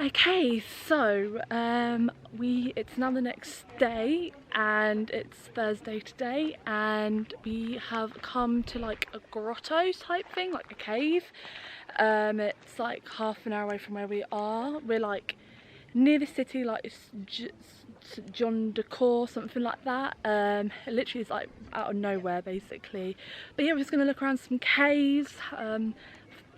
Okay, so it's now the next day and it's Thursday today, and we have come to like a grotto type thing, like a cave. It's like half an hour away from where we are. We're like near the city, like St John de Cour, something like that. It literally is like out of nowhere basically. But yeah, we're just gonna look around some caves,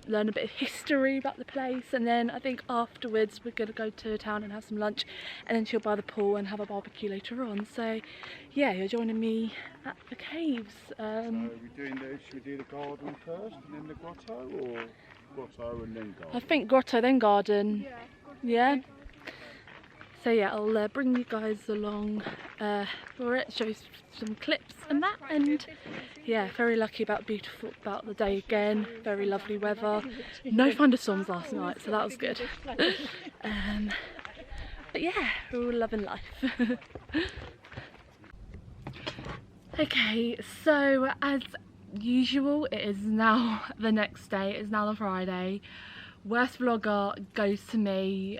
learn a bit of history about the place, and then I think afterwards we're going to go to town and have some lunch and then chill by the pool and have a barbecue later on. So yeah, you're joining me at the caves. So should we do the garden first and then the grotto, or grotto and then garden? I think grotto then garden. Yeah? So yeah, I'll bring you guys along for it, show you some clips and that, and yeah, very lucky about the day again. Very lovely weather. No thunderstorms last night, so that was good. But yeah, we're all loving life. Okay, so as usual, it is now the next day. It is now the Friday. Worst vlogger goes to me.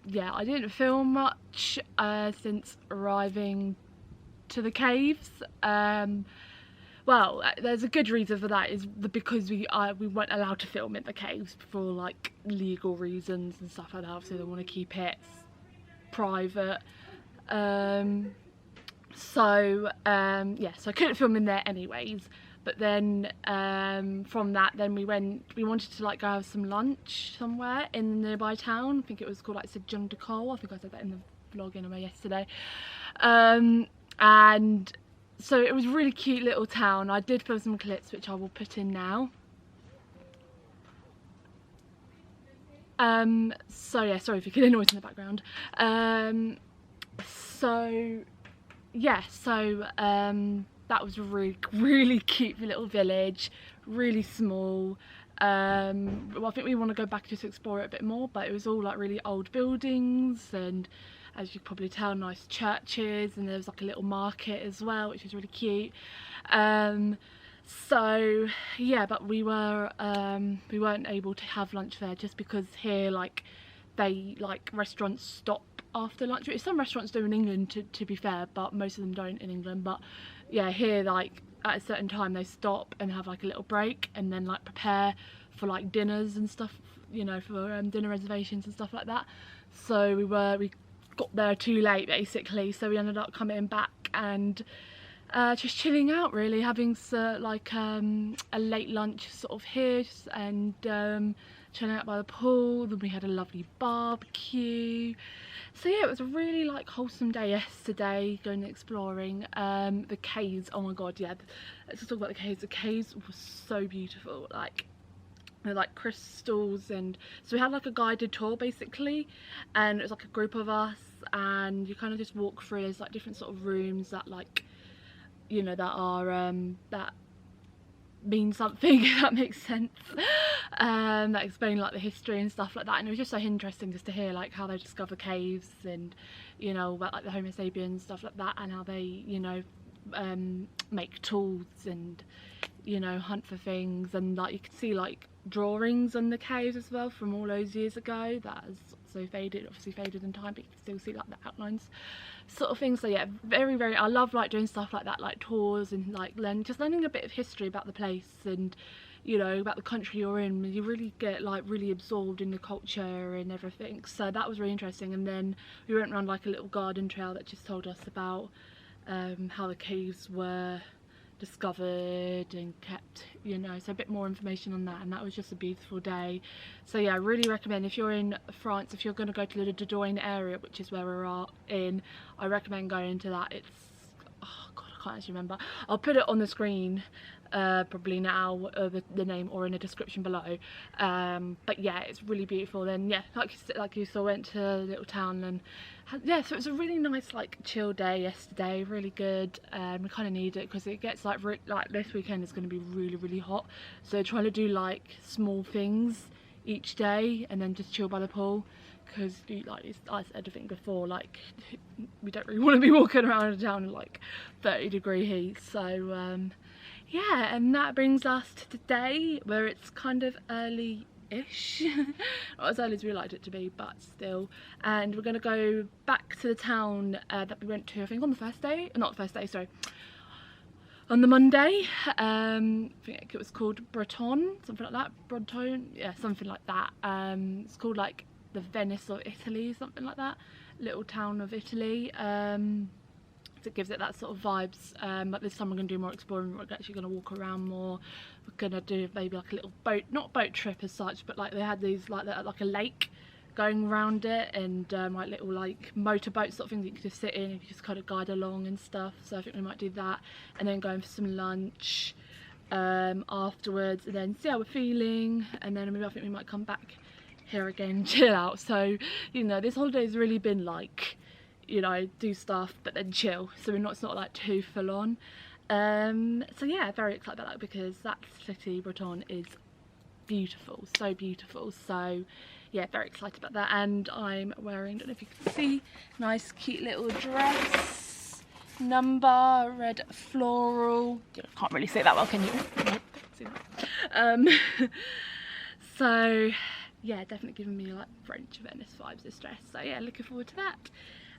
Yeah, I didn't film much since arriving to the caves. Well, there's a good reason for that, is because we weren't allowed to film in the caves for like legal reasons and stuff like that. Obviously, they want to keep it private. Yeah, so I couldn't film in there anyways. But then from that, then we wanted to like go have some lunch somewhere in the nearby town. I think it was called like St John de Cour. I think I said that in the vlog anyway yesterday. And so it was a really cute little town. I did film some clips which I will put in now. So yeah, sorry if you can hear noise in the background. That was a really cute little village, really small. Well, I think we want to go back just to explore it a bit more, but it was all like really old buildings, and as you can probably tell, nice churches, and there was like a little market as well, which was really cute. So yeah, but we weren't able to have lunch there just because here restaurants stop after lunch. Some restaurants do in England, to be fair, but most of them don't in England. But yeah, here like at a certain time they stop and have like a little break, and then like prepare for like dinners and stuff, you know, for dinner reservations and stuff like that. So we got there too late basically, so we ended up coming back and just chilling out, really, having a late lunch sort of here, and chilling out by the pool. Then we had a lovely barbecue. So yeah, it was a really like wholesome day yesterday, going exploring. The caves, oh my god, yeah, let's just talk about the caves. The caves were so beautiful, like they're like crystals. And so we had like a guided tour basically, and it was like a group of us, and you kind of just walk through. There's like different sort of rooms that, like, you know, that are that mean something, if that makes sense, that explain like the history and stuff like that. And it was just so interesting just to hear like how they discover caves, and you know, about like the Homo sapiens, stuff like that, and how they, you know, make tools and, you know, hunt for things. And like you can see like drawings on the caves as well from all those years ago that has so faded, obviously faded in time, but you can still see like the outlines sort of thing. So yeah, very I love like doing stuff like that, like tours, and like learning a bit of history about the place, and you know, about the country you're in. You really get like really absorbed in the culture and everything. So that was really interesting. And then we went around like a little garden trail that just told us about how the caves were discovered and kept, you know, so a bit more information on that. And that was just a beautiful day. So yeah, I really recommend, if you're in France, if you're going to go to the Dordogne area, which is where we're in, I recommend going to that. It's, oh god, I can't actually remember. I'll put it on the screen probably now, the name, or in the description below. But yeah, it's really beautiful. Then yeah, like you saw, went to a little town, and yeah, so it was a really nice like chill day yesterday, really good. We kind of need it because it gets like this weekend is going to be really hot, so trying to do like small things each day and then just chill by the pool, because like I said, I think before, like we don't really want to be walking around a town in like 30-degree heat. So yeah, and that brings us to today, where it's kind of early early-ish. Not as early as we liked it to be, but still. And we're going to go back to the town that we went to, I think on the first day, not the first day, sorry, on the Monday. I think it was called Breton, something like that. Breton, yeah, something like that. It's called like the Venice of Italy, something like that. Little town of Italy. It gives it that sort of vibes. But this time we're going to do more exploring. We're actually going to walk around more. We're going to do maybe like a little boat, not boat trip as such, but like they had these like a lake going around it, and like little like motorboat sort of things that you could just sit in and you just kind of guide along and stuff. So I think we might do that, and then going for some lunch afterwards, and then see how we're feeling, and then maybe I think we might come back here again, chill out. So you know, this holiday's really been like, you know, do stuff but then chill, so it's not like too full on. So yeah, very excited about that because that city, Breton, is beautiful, so beautiful. So yeah, very excited about that. And I'm wearing, don't know if you can see, nice cute little dress, number, red floral. You can't really see that well, can you? Nope, see that. So yeah, definitely giving me like French Venice vibes, this dress. So yeah, looking forward to that.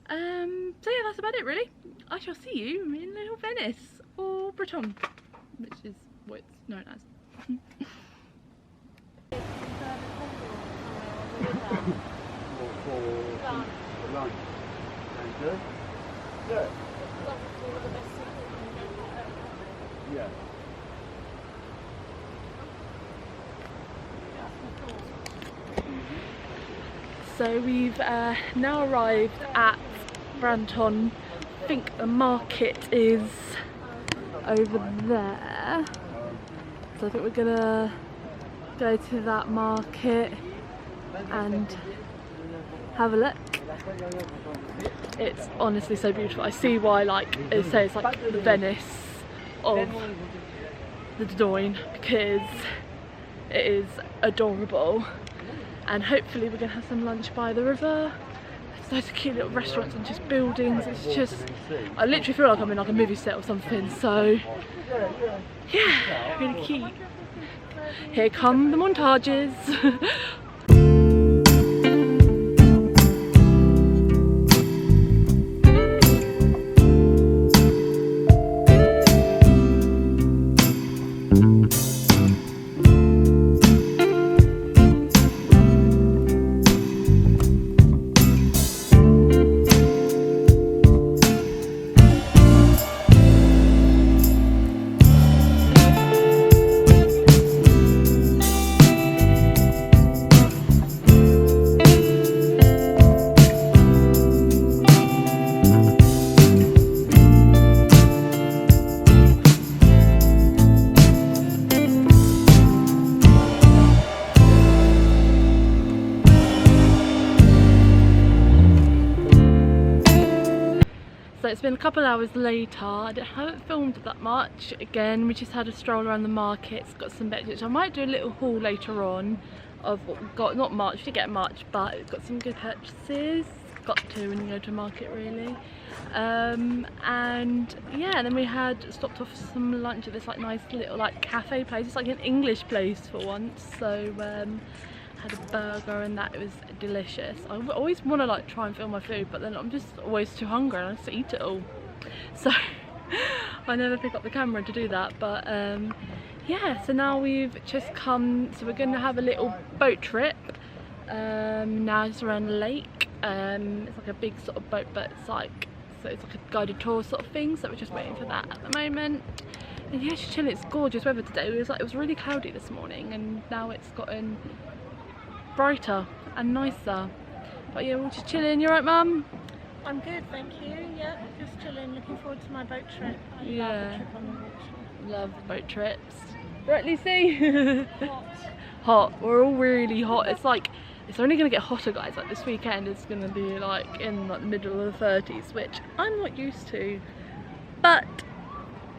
So yeah, that's about it really. I shall see you in Little Venice, or Breton, which is what it's known as. For lunch. Yeah. Yeah. So we've now arrived at Breton. I think the market is over there. So I think we're gonna go to that market and have a look. It's honestly so beautiful. I see why, like, it says like the Venice of the Dordogne, because it is adorable. And hopefully we're gonna have some lunch by the river. There's loads of cute little restaurants and just buildings. It's just, I literally feel like I'm in like a movie set or something. So yeah, really cute. Here come the montages. So it's been a couple of hours later. I haven't filmed that much. Again, we just had a stroll around the markets, got some bits which I might do a little haul later on of what we've got. Not much, we didn't get much, but we've got some good purchases. Got to when you go to a market, really. And yeah, then we had stopped off for some lunch at this like nice little like cafe place. It's like an English place for once. So had a burger and that, it was delicious. I always want to like try and film my food, but then I'm just always too hungry and I just eat it all. So I never pick up the camera to do that. But yeah, so now we've just come, so we're going to have a little boat trip. Now it's around the lake. It's like a big sort of boat, but it's like, so it's like a guided tour sort of thing, so we're just waiting for that at the moment. And yeah, just chilling. It's gorgeous weather today. It was really cloudy this morning, and now it's gotten brighter and nicer. But yeah, we're just chilling. You right, Mum? I'm good, thank you. Yeah, just chilling. Looking forward to my boat trip. I love a trip on the water. Love boat trips. Right, Lucy? Hot. Hot. We're all really hot. It's like, it's only going to get hotter, guys. Like this weekend it's going to be like in like the middle of the 30s, which I'm not used to. But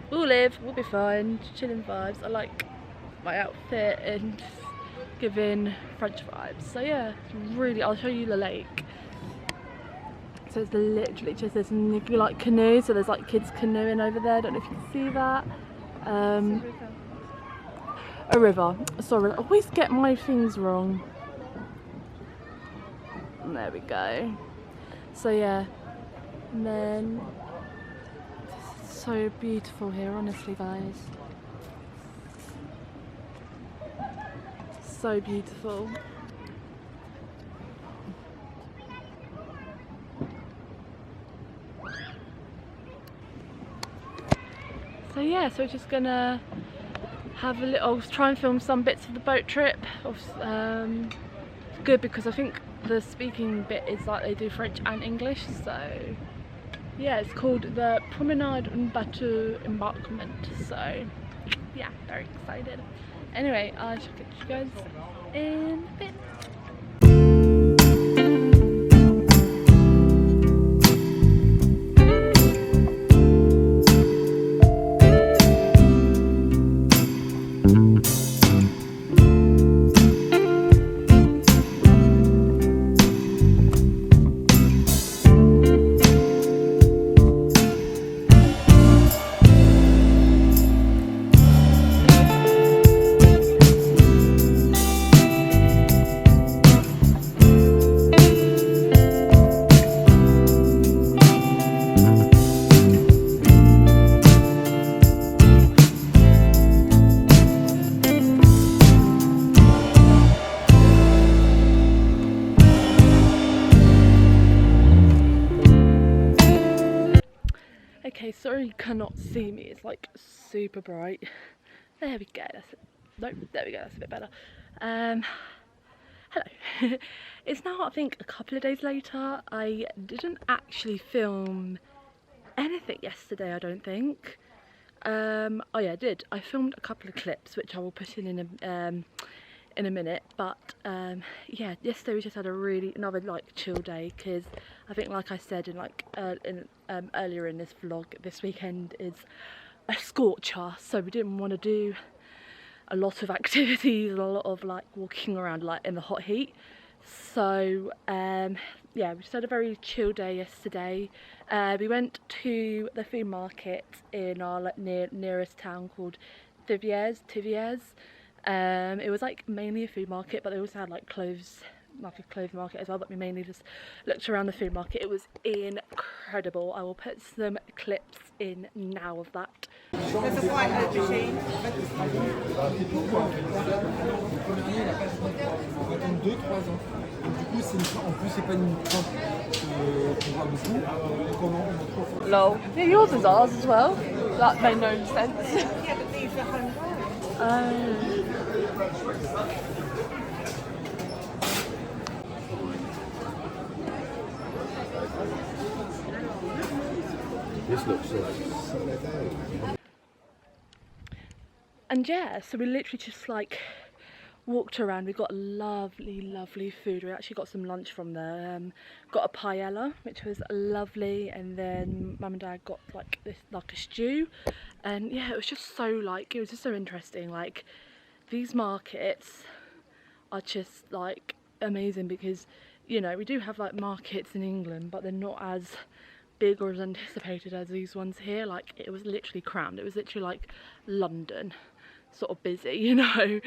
we'll live. We'll be fine. Chilling vibes. I like my outfit and giving French vibes. So yeah, it's really, I'll show you the lake. So it's literally just this like canoe, so there's like kids canoeing over there. I don't know if you can see that. a river. Sorry, I always get my things wrong. And there we go. So yeah, and then this is so beautiful here, honestly guys. So beautiful. So yeah, so we're just gonna have a little, try and film some bits of the boat trip. It's good because I think the speaking bit is like they do French and English, so yeah, it's called the Promenade en Bateau Embarquement, so yeah, very excited. Anyway, I shall catch you guys in a bit. Okay, sorry you cannot see me, it's like super bright. There we go, that's it. Nope, there we go, that's a bit better. Hello. It's now, I think, a couple of days later. I didn't actually film anything yesterday, I don't think. Oh yeah, I did. I filmed a couple of clips, which I will put in a minute, but yeah, yesterday we just had another like chill day, because I think, like I said earlier in this vlog, this weekend is a scorcher, so we didn't want to do a lot of activities and a lot of like walking around like in the hot heat. So yeah, we just had a very chill day yesterday. We went to the food market in our like nearest town called Thiviers. It was like mainly a food market, but they also had like clothes market as well, but we mainly just looked around the food market. It was incredible. I will put some clips in now of that. There's a white aubergine. Lol. Yeah, yours is ours as well. That made no sense. Yeah, but these are homegrown. This looks like... And yeah, so we literally just like walked around. We got lovely food. We actually got some lunch from there. Got a paella, which was lovely, and then Mum and Dad got like this, like a stew. And yeah, it was just so interesting. Like, these markets are just like amazing, because, you know, we do have like markets in England, but they're not as big or as anticipated as these ones here. Like, it was literally crammed. It was literally like London sort of busy, you know.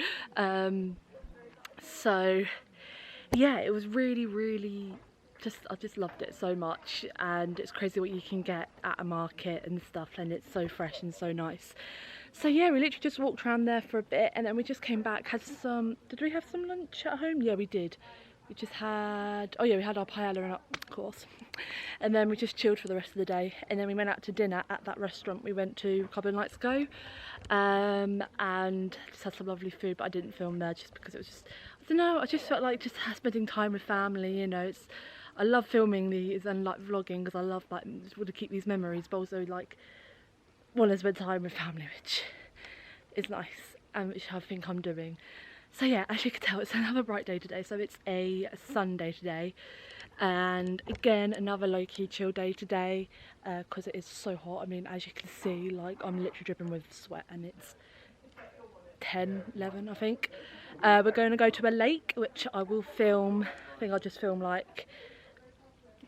So yeah, it was really I just loved it so much, and it's crazy what you can get at a market and stuff, and it's so fresh and so nice. So yeah, we literally just walked around there for a bit, and then we just came back, had some, did we have some lunch at home? Yeah, we did. We just had, oh yeah, we had our paella, of course, and then we just chilled for the rest of the day, and then we went out to dinner at that restaurant we went to a couple of nights ago, and just had some lovely food, but I didn't film there just because it was just, I don't know, I just felt like just spending time with family, you know. I love filming these and like vlogging, because I love, like, just want to keep these memories, but also like want to spend time with family, which is nice, and which I think I'm doing. So yeah, as you can tell, it's another bright day today. So it's a Sunday today, and again another low-key chill day today, because it is so hot. I mean, as you can see, like, I'm literally dripping with sweat, and it's 10:11 I think. We're going to go to a lake, which I will film. I think I'll just film, like,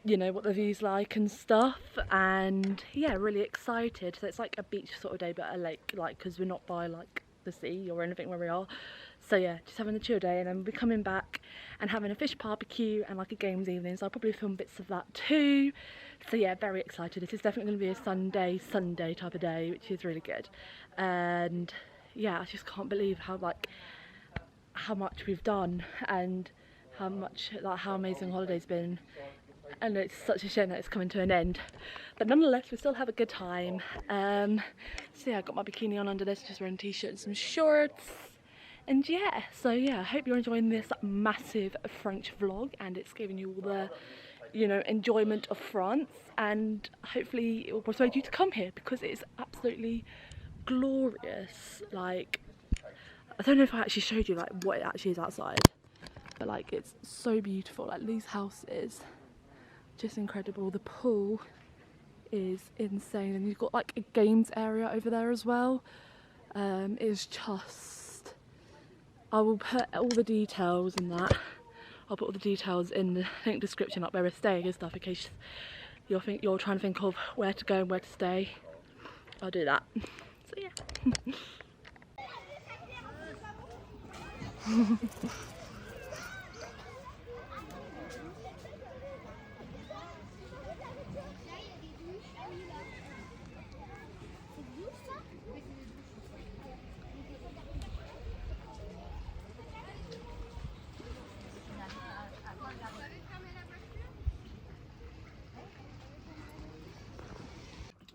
you know, what the view's like and stuff, and yeah, really excited. So it's like a beach sort of day, but a lake, like, because we're not by like the sea or anything where we are. So yeah, just having a chill day, and then we'll be coming back and having a fish barbecue and like a games evening, so I'll probably film bits of that too. So yeah, very excited. This is definitely going to be a Sunday type of day, which is really good. And yeah, I just can't believe how much we've done and how amazing the holiday's been. And it's such a shame that it's coming to an end, but nonetheless we still have a good time. So yeah, I got my bikini on under this, just wearing a t-shirt and some shorts. And yeah, so yeah, I hope you're enjoying this massive French vlog and it's giving you all the, you know, enjoyment of France, and hopefully it will persuade you to come here because it's absolutely glorious. Like, I don't know if I actually showed you like what it actually is outside, but like it's so beautiful. Like these houses, just incredible. The pool is insane, and you've got like a games area over there as well. It's just, I will put all the details in that. I'll put all the details in the link description up where we're staying and stuff, in case you're trying to think of where to go and where to stay. I'll do that. So yeah.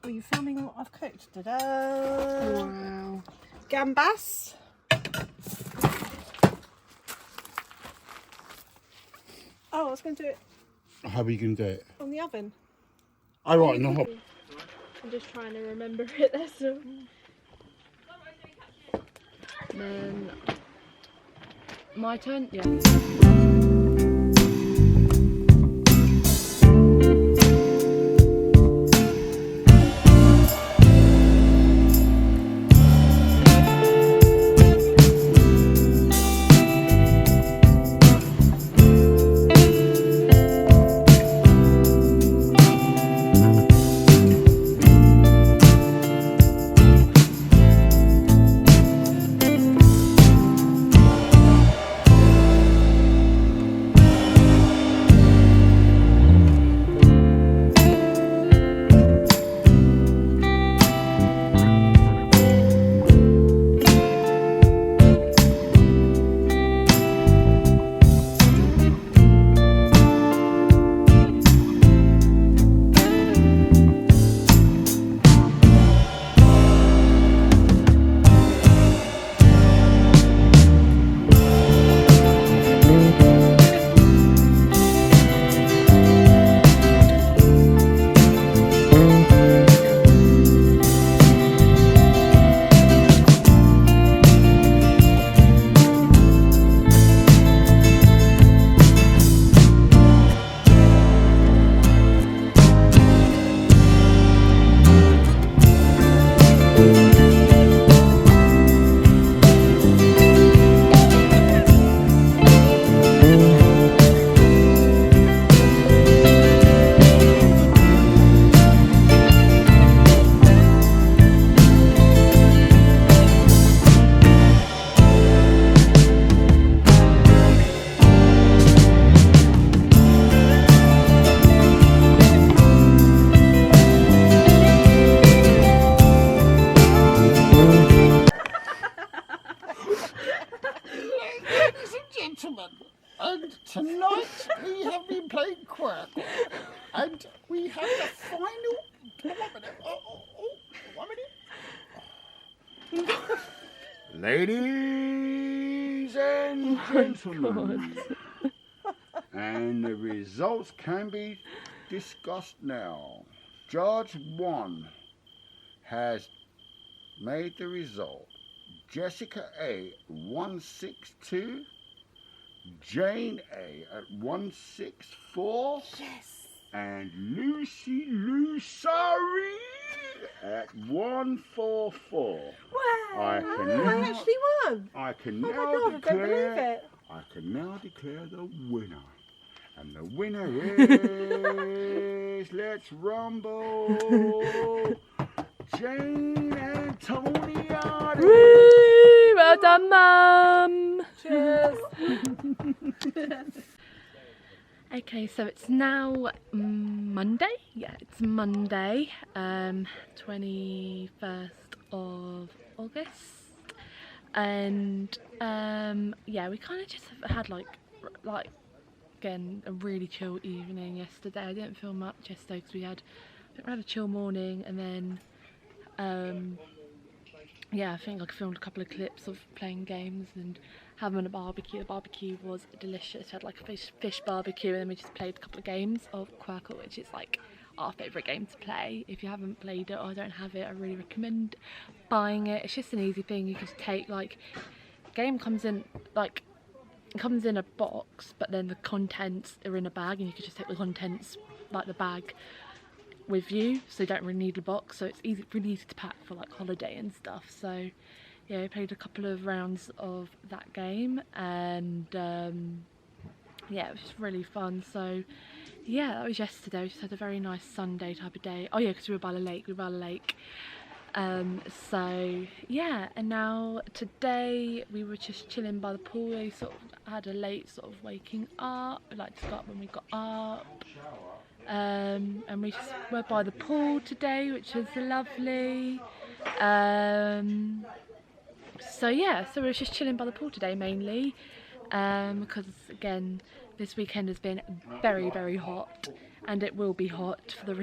Are you filming what I've cooked? Ta-da! Wow. Gambas. Oh, I was going to do it How are you going to do it? on the oven. Oh, right, no. I'm just trying to remember it, that's all. And then my turn? Yeah. And tonight we have been playing Quirkle, and we have the final. One minute. Ladies and gentlemen, and the results can be discussed now. Judge 1 has made the result. Jessica A 162. Jane A at 164. Yes. And Lucy Lusari at 144. Wow. I actually won. I can Oh now my God, I don't believe declare. it. I can now declare the winner. And the winner is, let's rumble, Jane Antoniadi. Well done, Mum! Cheers! Okay, so it's now Monday. Yeah, it's Monday, 21st of August, and yeah, we kind of just had like again a really chill evening yesterday. I didn't film much yesterday because we had a chill morning, and then yeah, I think I filmed a couple of clips of playing games and having a barbecue. The barbecue was delicious. We had like a fish barbecue, and then we just played a couple of games of Quirkle, which is like our favourite game to play. If you haven't played it or don't have it, I really recommend buying it. It's just an easy thing. You can just take like, the game comes in like, it comes in a box, but then the contents are in a bag, and you can just take the contents, like the bag, with you, so you don't really need a box. So it's really easy to pack for like holiday and stuff. So yeah, we played a couple of rounds of that game, and yeah, it was just really fun. So yeah, that was yesterday. We just had a very nice Sunday type of day. Oh yeah, because we were by the lake. So yeah, and now today we were just chilling by the pool. We sort of had a late sort of waking up. We like to go up when we got up. And we just were by the pool today, which was lovely. So yeah, so we were just chilling by the pool today mainly, because again this weekend has been very, very hot, and it will be hot for the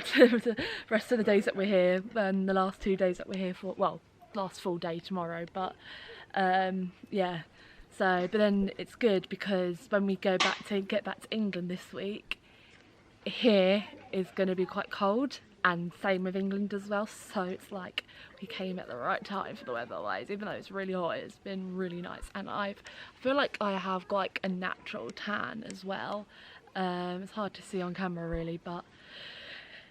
rest of the days that we're here, and the last 2 days that we're here for, well, last full day tomorrow. But yeah, so but then it's good because when we get back to England this week, here is going to be quite cold, and same with England as well. So it's like we came at the right time for the weather wise. Even though it's really hot, it's been really nice, and I feel like I have got like a natural tan as well. It's hard to see on camera really, but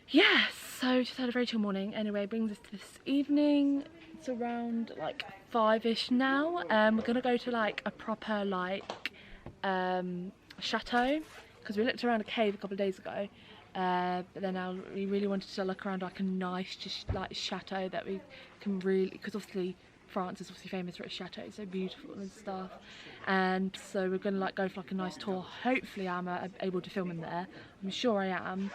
yeah, so just had a very chill morning. Anyway, brings us to this evening. It's around like 5ish now. We're gonna go to like a proper like chateau, because we looked around a cave a couple of days ago, but then we really wanted to look around like a nice just like chateau that we can really, because obviously France is obviously famous for its chateau, so beautiful and stuff. And so we're gonna like go for like a nice tour. Hopefully I'm able to film in there. I'm sure I am.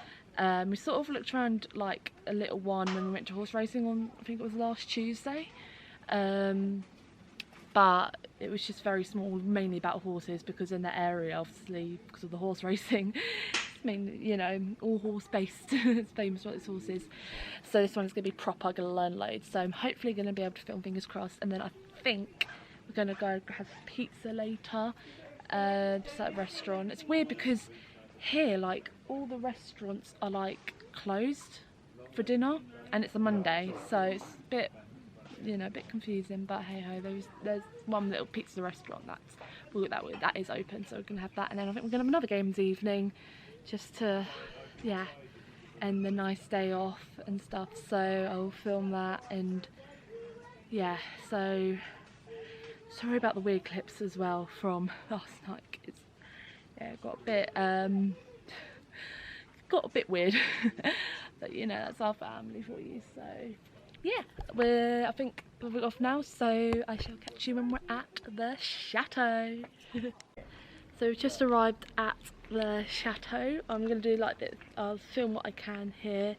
We sort of looked around like a little one when we went to horse racing on, I think it was last Tuesday. But it was just very small, mainly about horses, because in the area, obviously, because of the horse racing, I mean, you know, all horse-based, it's famous for its horses. So this one is going to be proper, going to learn loads. So I'm hopefully going to be able to film, fingers crossed. And then I think we're going to go have pizza later, just at a restaurant. It's weird because here, like, all the restaurants are, like, closed for dinner, and it's a Monday, so it's a bit, you know, a bit confusing, but hey ho, there's one little pizza restaurant that is open, so we're gonna have that, and then I think we're gonna have another games evening, just to, yeah, end the nice day off and stuff. So I'll film that, and yeah, so sorry about the weird clips as well from last night. It's, yeah, got a bit weird, but you know, that's our family for you. So yeah, I think we're off now, so I shall catch you when we're at the chateau. So we've just arrived at the chateau. I'm going to do like this, I'll film what I can here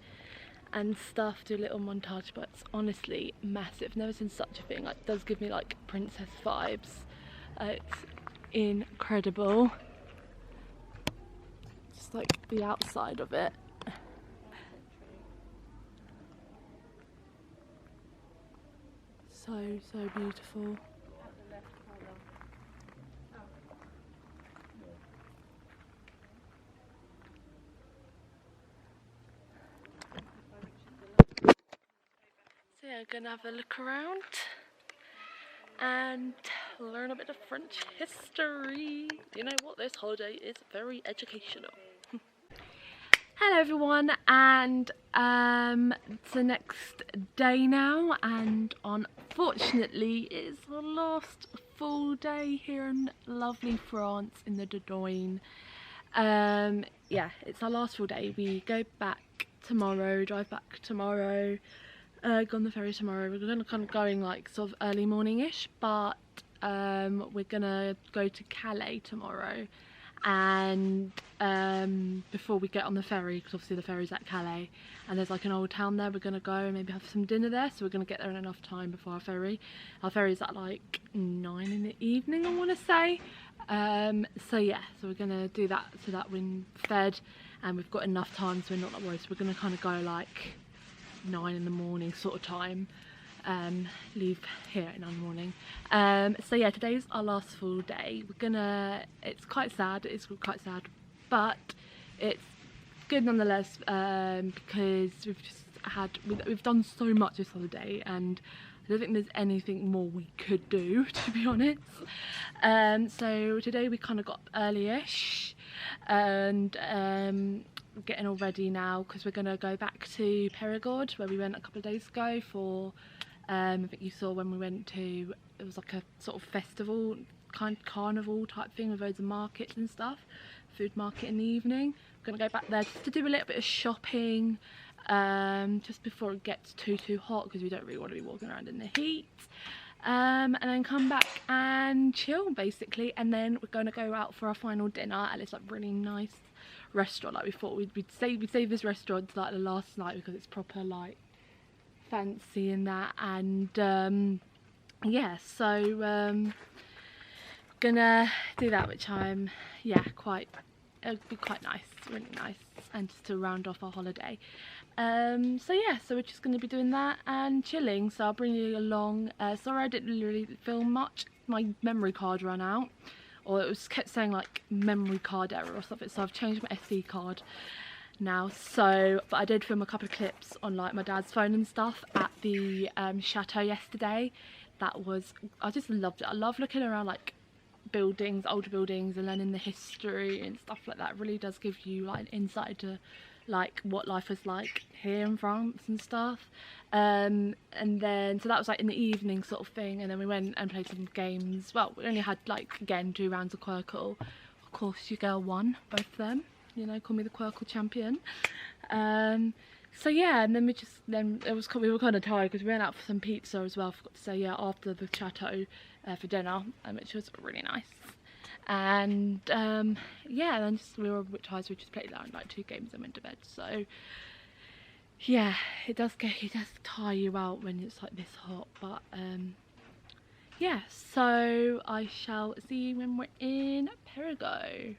and stuff, do a little montage, but it's honestly massive. Never seen such a thing. Like, it does give me like princess vibes. It's incredible. Just like the outside of it. So beautiful. So yeah, gonna have a look around and learn a bit of French history. You know what, this holiday is very educational. Hello everyone, and it's the next day now, and unfortunately it's the last full day here in lovely France in the Dordogne. Yeah, it's our last full day. We go back tomorrow, drive back tomorrow, go on the ferry tomorrow. We're kind of going like sort of early morning-ish, but we're gonna go to Calais tomorrow, and before we get on the ferry, because obviously the ferry's at Calais, and there's like an old town there, we're gonna go and maybe have some dinner there, so we're gonna get there in enough time before our ferry. Our ferry's at like 9 in the evening, I want to say. So yeah, so we're gonna do that so that we're fed and we've got enough time, so we're not that worried. So we're gonna kind of go like 9 in the morning sort of time, leave here at 9 in the morning. So yeah, today's our last full day. It's quite sad, but it's good nonetheless, because we've done so much this holiday, and I don't think there's anything more we could do, to be honest. So today we kind of got up early-ish, and we're getting all ready now because we're going to go back to Perigord, where we went a couple of days ago for, I think you saw when we went to, it was like a sort of festival, kind of carnival type thing with loads of markets and stuff, food market in the evening. We're going to go back there just to do a little bit of shopping, just before it gets too hot, because we don't really want to be walking around in the heat, and then come back and chill basically. And then we're going to go out for our final dinner at this like really nice restaurant. Like we thought we'd save this restaurant to like the last night, because it's proper like fancy and that, and yeah, so gonna do that, which I'm it'll be quite nice, really nice, and just to round off our holiday. So yeah, so we're just going to be doing that and chilling, so I'll bring you along. Sorry I didn't really film much, my memory card ran out, or it was kept saying like memory card error or something, so I've changed my SD card now. So, but I did film a couple of clips on like my dad's phone and stuff at the chateau yesterday. I just loved it. I love looking around like buildings, older buildings, and learning the history and stuff like that. It really does give you like an insight to like what life was like here in France and stuff. And then so that was like in the evening sort of thing, and then we went and played some games. Well, we only had like, again, 2 rounds of Quirkle. Of course your girl won both of them, you know, call me the Quirkle champion. So yeah, and then we were kind of tired because we went out for some pizza as well, I forgot to say, yeah, after the chateau for dinner, which was really nice. And yeah, then we were a bit tired, so we just played that like 2 games and went to bed. So yeah, it does tire you out when it's like this hot, but yeah, so I shall see you when we're in Perigord.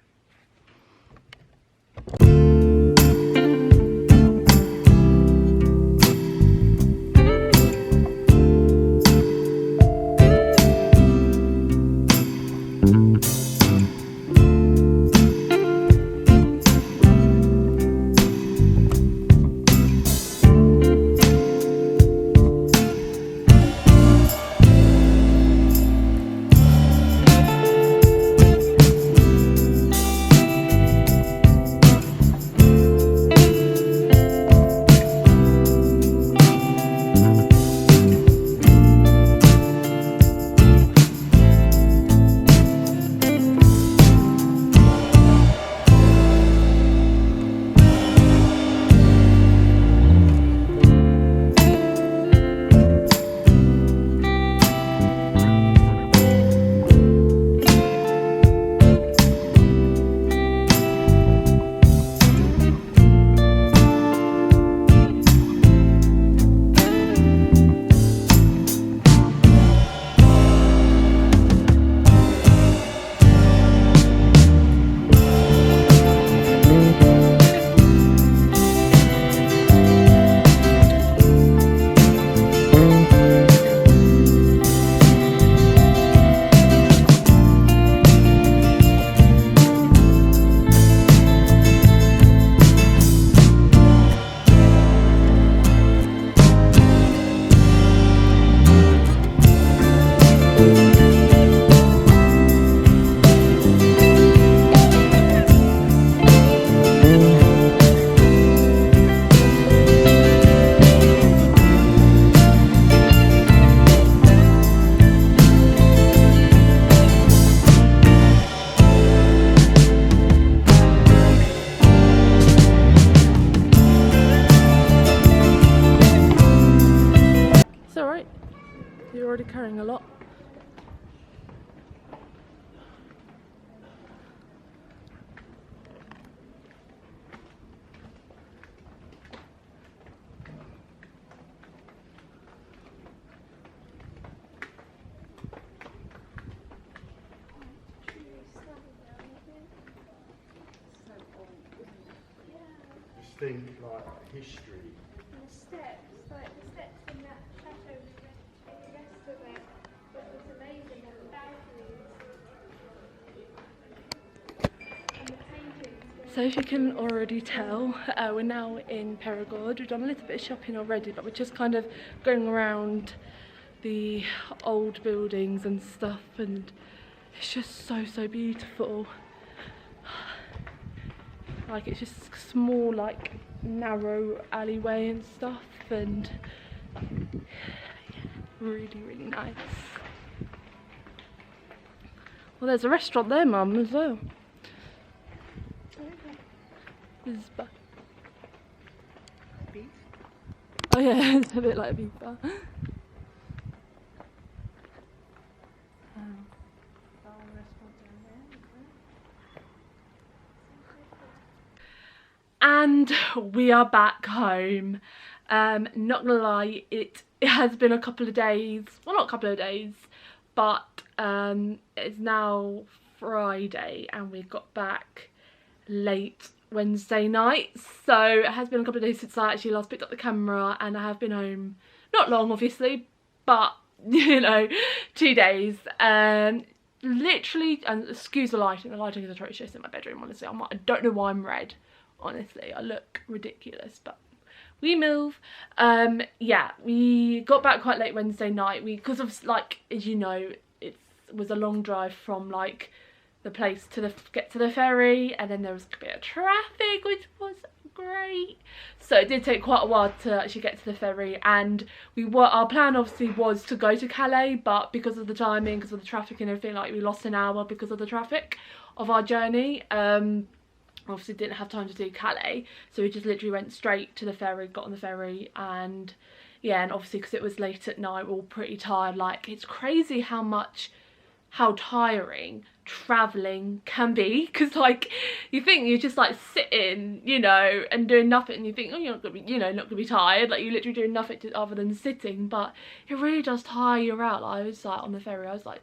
You're already carrying a lot. think like history. And the steps, like the steps in that chateau, the rest of it, it was amazing. And the balconies and the paintings. So as you can already tell, we're now in Perigord. We've done a little bit of shopping already, but we're just kind of going around the old buildings and stuff, and it's just so beautiful. Like, it's just a small, like, narrow alleyway and stuff, and yeah, really nice. Well, there's a restaurant there, Mum, as well. Beef? Oh yeah, it's a bit like a beef bar. And we are back home. Not gonna lie, it has been a couple of days, well, not a couple of days, but it's now Friday and we got back late Wednesday night, so it has been a couple of days since I actually last picked up the camera, and I have been home, not long obviously, but you know, 2 days. Literally, and excuse the lighting is atrocious in my bedroom, honestly. I don't know why I'm red, honestly. I look ridiculous, but we move. Yeah, we got back quite late Wednesday night. Because of, like, as you know, it was a long drive from like the place to get to the ferry, and then there was a bit of traffic, which was great. So it did take quite a while to actually get to the ferry, and our plan obviously was to go to Calais, but because of the timing, because of the traffic and everything, like, we lost an hour because of the traffic of our journey. Obviously didn't have time to do Calais, so we just literally went straight to the ferry, got on the ferry, and yeah, and obviously because it was late at night, we're all pretty tired. Like, it's crazy how tiring traveling can be, because like, you think you're just like sitting, you know, and doing nothing, and you think, oh, you're not gonna be, you know, not gonna be tired, like, you're literally doing nothing other than sitting, but it really does tire you out. Like, I was like on the ferry, I was like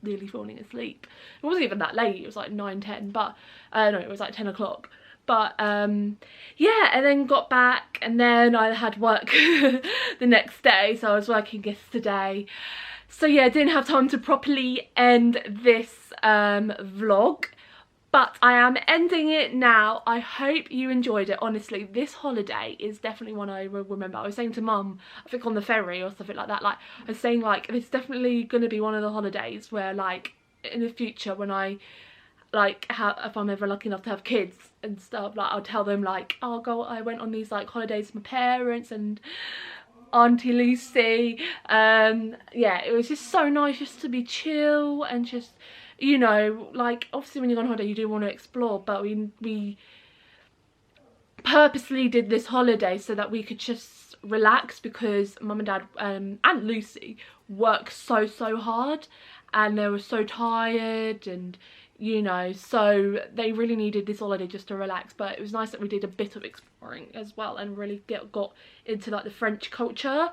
nearly falling asleep. It wasn't even that late, it was like 9-10, but no, it was like 10 o'clock. But yeah, and then got back, and then I had work the next day, so I was working yesterday. So yeah, didn't have time to properly end this vlog, but I am ending it now. I hope you enjoyed it. Honestly, this holiday is definitely one I will remember. I was saying to Mum, I think on the ferry or something like that, like, I was saying, like, it's definitely going to be one of the holidays where, like, in the future, when I, like, if I'm ever lucky enough to have kids and stuff, like, I'll tell them, like, oh, I went on these, like, holidays with my parents and Auntie Lucy. Yeah, it was just so nice just to be chill and just, you know, like, obviously when you go on holiday you do want to explore, but we purposely did this holiday so that we could just relax, because Mum and Dad and Lucy worked so hard, and they were so tired, and you know, so they really needed this holiday just to relax. But it was nice that we did a bit of exploring as well, and really got into like the French culture.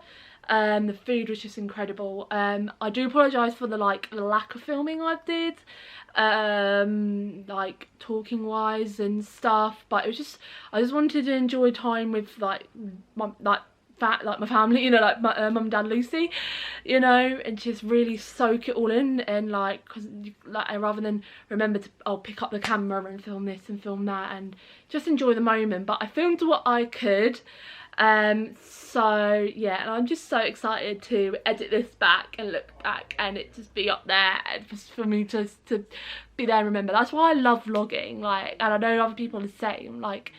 The food was just incredible. I do apologise for the lack of filming I did, like talking wise and stuff, but it was just, I just wanted to enjoy time with like my family, you know, like my Mum, Dad, Lucy, you know, and just really soak it all in, and like, cause like, rather than remember to pick up the camera and film this and film that, and just enjoy the moment. But I filmed what I could. So yeah, and I'm just so excited to edit this back and look back and it just be up there, and just for me to be there and remember. That's why I love vlogging, like, and I know other people are the same, like,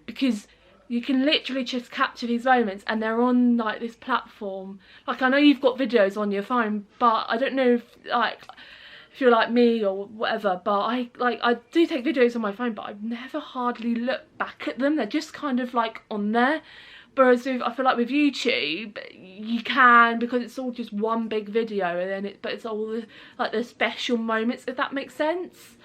because you can literally just capture these moments, and they're on like this platform. Like, I know you've got videos on your phone, but I don't know if you're like me or whatever, but I do take videos on my phone, but I've never hardly looked back at them. They're just kind of like on there. Whereas I feel like with YouTube, you can, because it's all just one big video, and then but it's all the special moments, if that makes sense.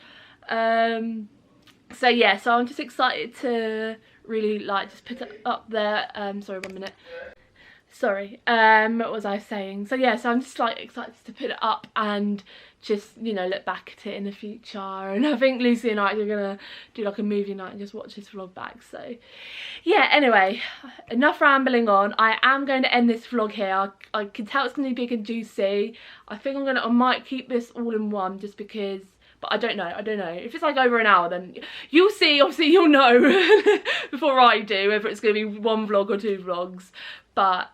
So yeah, so I'm just excited to really like just put it up there. Sorry, 1 minute. sorry, what was I saying? So yeah, so I'm just like excited to put it up and just, you know, look back at it in the future. And I think Lucy and I are gonna do like a movie night and just watch this vlog back. So yeah, anyway, enough rambling on. I am going to end this vlog here. I can tell it's gonna be big and juicy. I think I might keep this all in one just because, but I don't know. If it's like over an hour, then you'll see, obviously you'll know before I do whether it's going to be one vlog or 2 vlogs. But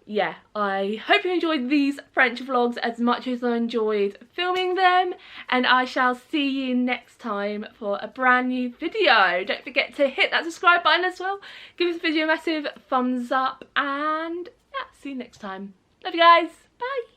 yeah, I hope you enjoyed these French vlogs as much as I enjoyed filming them, and I shall see you next time for a brand new video. Don't forget to hit that subscribe button as well. Give this video a massive thumbs up, and yeah, see you next time. Love you guys. Bye.